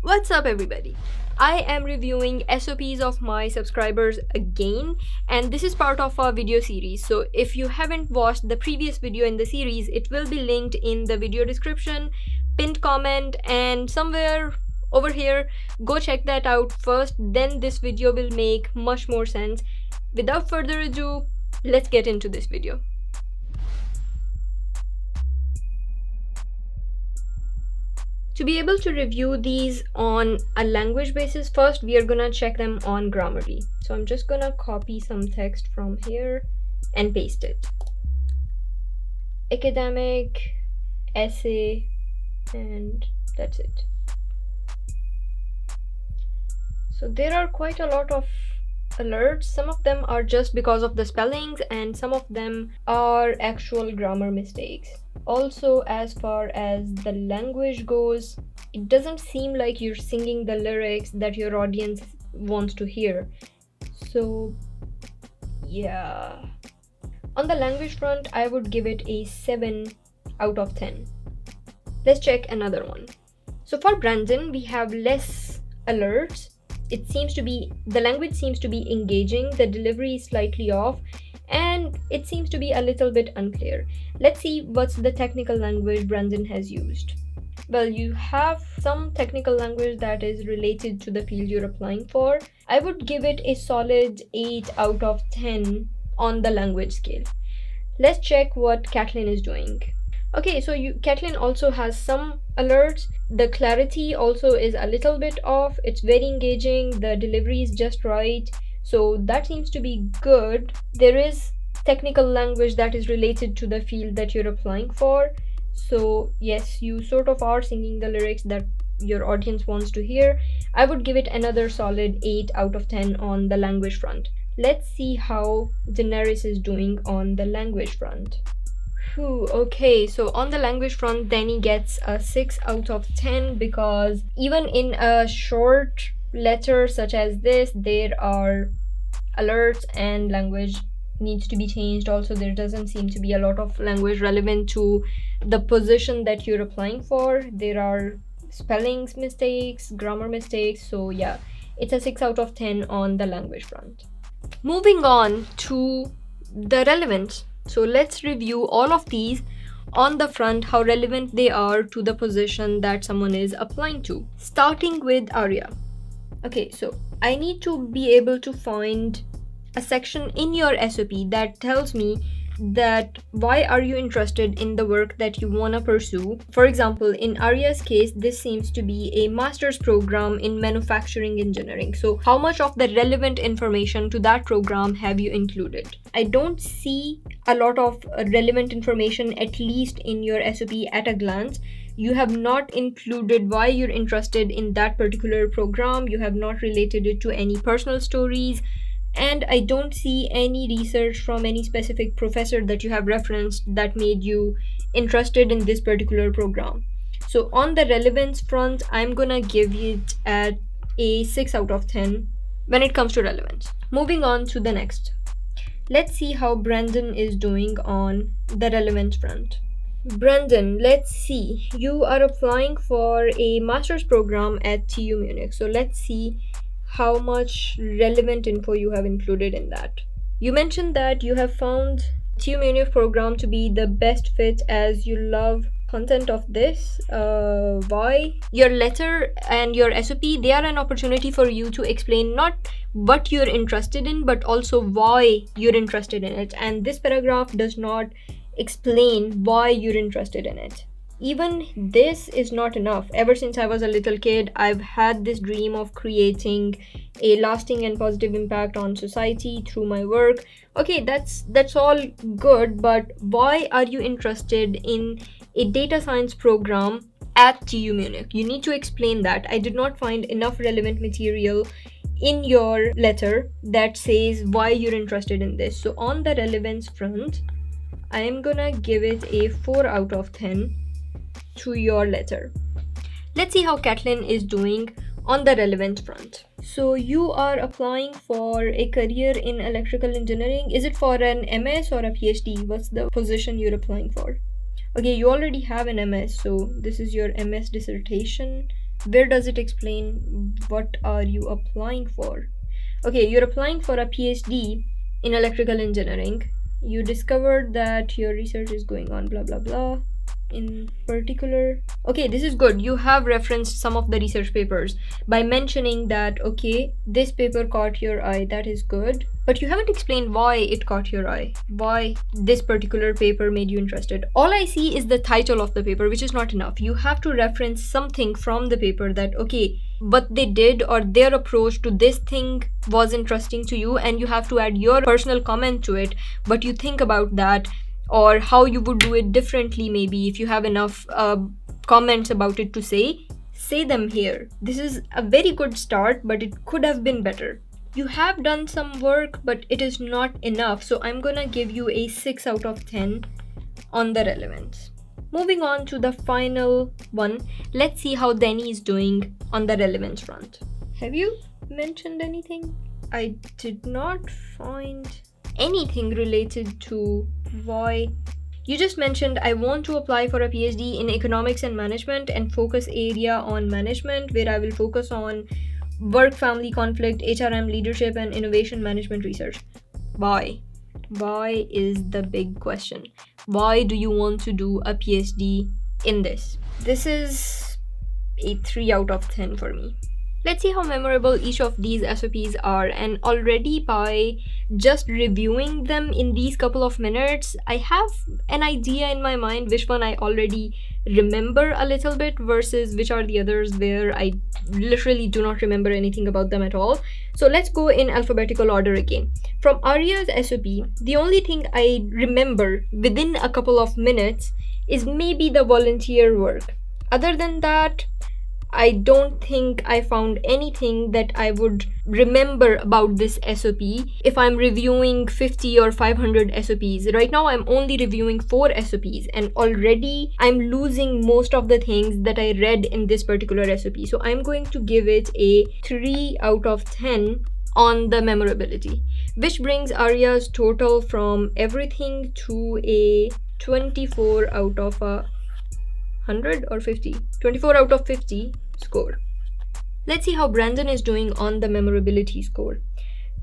What's up, everybody? I am reviewing SOPs of my subscribers again, and this is part of our video series. So if you haven't watched the previous video in the series, it will be linked in the video description, pinned comment, and somewhere over here. Go check that out first, then this video will make much more sense. Without further ado, let's get into this video. To be able to review these on a language basis, first we are gonna check them on Grammarly. So I'm just gonna copy some text from here and paste it. Academic, essay, and that's it. So there are quite a lot of alerts. Some of them are just because of the spellings and some of them are actual grammar mistakes. Also, as far as the language goes, it doesn't seem like you're singing the lyrics that your audience wants to hear. So yeah, on the language front, I would give it a 7 out of 10. Let's check another one. So for Brandon, we have less alerts. The language seems to be engaging, the delivery is slightly off, and it seems to be a little bit unclear. Let's see what's the technical language Brandon has used. Well, you have some technical language that is related to the field you're applying for. I would give it a solid 8 out of 10 on the language scale. Let's check what Kathleen is doing. Okay, so Kathleen also has some alerts. The clarity also is a little bit off. It's very engaging. The delivery is just right. So that seems to be good. There is technical language that is related to the field that you're applying for. So yes, you sort of are singing the lyrics that your audience wants to hear. I would give it another solid 8 out of 10 on the language front. Let's see how Daenerys is doing on the language front. Okay, so on the language front, Danny gets a 6 out of 10 because even in a short letter such as this, there are alerts and language needs to be changed. Also, there doesn't seem to be a lot of language relevant to the position that you're applying for. There are spellings mistakes, grammar mistakes. So yeah, it's a 6 out of 10 on the language front. Moving on to the relevance. So let's review all of these on the front, how relevant they are to the position that someone is applying to. Starting with ARIA. Okay, so I need to be able to find a section in your SOP that tells me that why are you interested in the work that you want to pursue. For example, in Aria's case, this seems to be a master's program in manufacturing engineering. So how much of the relevant information to that program have you included? I don't see a lot of relevant information, at least in your SOP at a glance. You have not included why you're interested in that particular program. You have not related it to any personal stories. And I don't see any research from any specific professor that you have referenced that made you interested in this particular program. So on the relevance front, I'm gonna give it at a 6 out of 10 when it comes to relevance. Moving on to the next. Let's see how Brandon is doing on the relevance front. Brandon, let's see. You are applying for a master's program at TU Munich. So let's see how much relevant info you have included in that. You mentioned that you have found TU Munich program to be the best fit as you love content of this. Why? Your letter and your SOP, they are an opportunity for you to explain not what you're interested in, but also why you're interested in it. And this paragraph does not explain why you're interested in it. Even this is not enough. Ever since I was a little kid, I've had this dream of creating a lasting and positive impact on society through my work. Okay, that's all good, but why are you interested in a data science program at TU Munich? You need to explain that. I did not find enough relevant material in your letter that says why you're interested in this. So on the relevance front, I'm gonna give it a 4 out of 10 to your letter. Let's see how Kathleen is doing on the relevance front. So you are applying for a career in electrical engineering. Is it for an MS or a PhD? What's the position you're applying for? Okay, you already have an MS, so this is your MS dissertation. Where does it explain what are you applying for? Okay, you're applying for a PhD in electrical engineering. You discovered that your research is going on blah blah blah. In particular, okay, this is good. You have referenced some of the research papers by mentioning that, okay, this paper caught your eye. That is good, but you haven't explained why it caught your eye, why this particular paper made you interested. All I see is the title of the paper, which is not enough. You have to reference something from the paper that, okay, what they did or their approach to this thing was interesting to you, and you have to add your personal comment to it, what you think about that, or how you would do it differently. Maybe if you have enough comments about it to say them here. This is a very good start, but it could have been better. You have done some work, but it is not enough, so I'm gonna give you a 6 out of 10 on the relevance. Moving on to the final one, let's see how Danny is doing on the relevance front. Have you mentioned anything? I did not find anything related to why. You just mentioned, I want to apply for a PhD in economics and management and focus area on management, where I will focus on work, family conflict, HRM, leadership, and innovation management research. Why? Why is the big question. Why do you want to do a PhD in this? This is a 3 out of 10 for me. Let's see how memorable each of these SOPs are, and already by just reviewing them in these couple of minutes, I have an idea in my mind which one I already remember a little bit versus which are the others where I literally do not remember anything about them at all. So let's go in alphabetical order again. From Arya's SOP, the only thing I remember within a couple of minutes is maybe the volunteer work. Other than that, I don't think I found anything that I would remember about this SOP if I'm reviewing 50 or 500 SOPs. Right now, I'm only reviewing 4 SOPs, and already I'm losing most of the things that I read in this particular SOP. So I'm going to give it a 3 out of 10 on the memorability, which brings Arya's total from everything to a 24 out of 100 or 50? 24 out of 50 score. Let's see how Brandon is doing on the memorability score.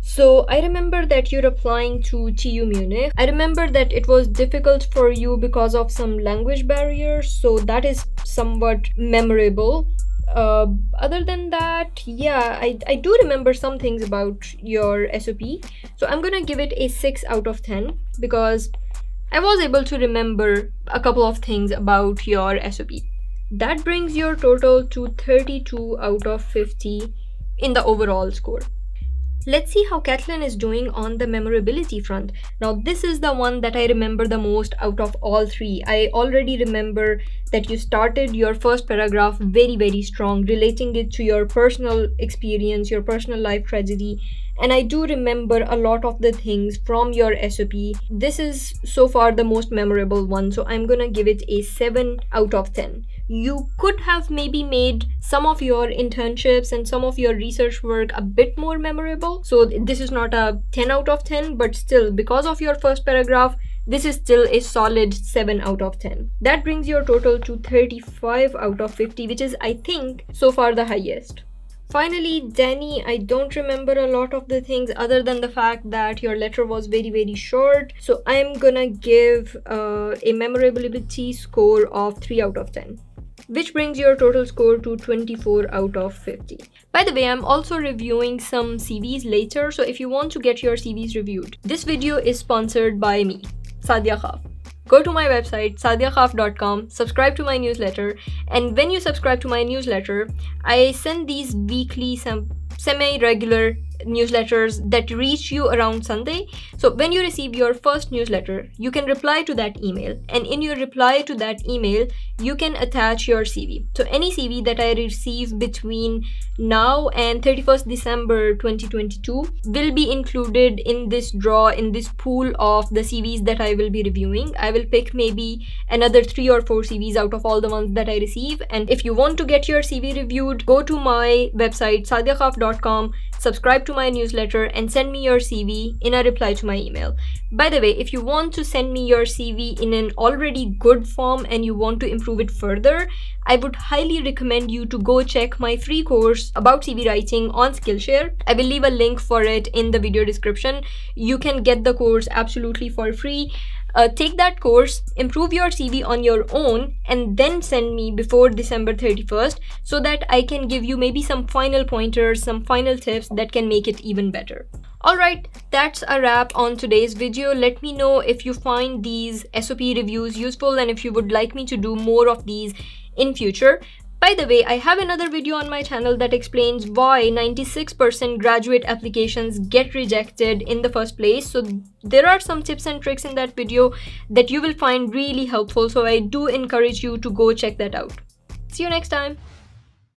So I remember that you're applying to TU Munich. I remember that it was difficult for you because of some language barriers, so that is somewhat memorable. Other than that, yeah, I do remember some things about your SOP. So I'm gonna give it a 6 out of 10 because I was able to remember a couple of things about your SOP. That brings your total to 32 out of 50 in the overall score. Let's see how Kathleen is doing on the memorability front. Now, this is the one that I remember the most out of all 3. I already remember that you started your first paragraph very, very strong, relating it to your personal experience, your personal life tragedy. And I do remember a lot of the things from your SOP. This is so far the most memorable one, so I'm gonna give it a 7 out of 10. You could have maybe made some of your internships and some of your research work a bit more memorable. So this is not a 10 out of 10, but still, because of your first paragraph, this is still a solid 7 out of 10. That brings your total to 35 out of 50, which is, I think, so far the highest. Finally, Danny, I don't remember a lot of the things other than the fact that your letter was very, very short. So I'm gonna give a memorability score of 3 out of 10. Which brings your total score to 24 out of 50. By the way, I'm also reviewing some CVs later, so if you want to get your CVs reviewed, this video is sponsored by me, Sadia Khaf. Go to my website, sadiakhaf.com, subscribe to my newsletter, and when you subscribe to my newsletter, I send these weekly, semi-regular newsletters that reach you around Sunday. So when you receive your first newsletter, you can reply to that email, and in your reply to that email, you can attach your CV. So any CV that I receive between now and 31st December 2022 will be included in this draw, in this pool of the CVs that I will be reviewing. I will pick maybe another 3 or 4 CVs out of all the ones that I receive. And if you want to get your CV reviewed, go to my website, sadiakhaf.com, subscribe to my newsletter, and send me your CV in a reply to my email. By the way, if you want to send me your CV in an already good form and you want to improve it further, I would highly recommend you to go check my free course about CV writing on Skillshare. I will leave a link for it in the video description. You can get the course absolutely for free. Take that course, improve your CV on your own, and then send me before December 31st so that I can give you maybe some final pointers, some final tips that can make it even better. Alright, that's a wrap on today's video. Let me know if you find these SOP reviews useful and if you would like me to do more of these in future. By the way, I have another video on my channel that explains why 96% graduate applications get rejected in the first place. So there are some tips and tricks in that video that you will find really helpful. So I do encourage you to go check that out. See you next time.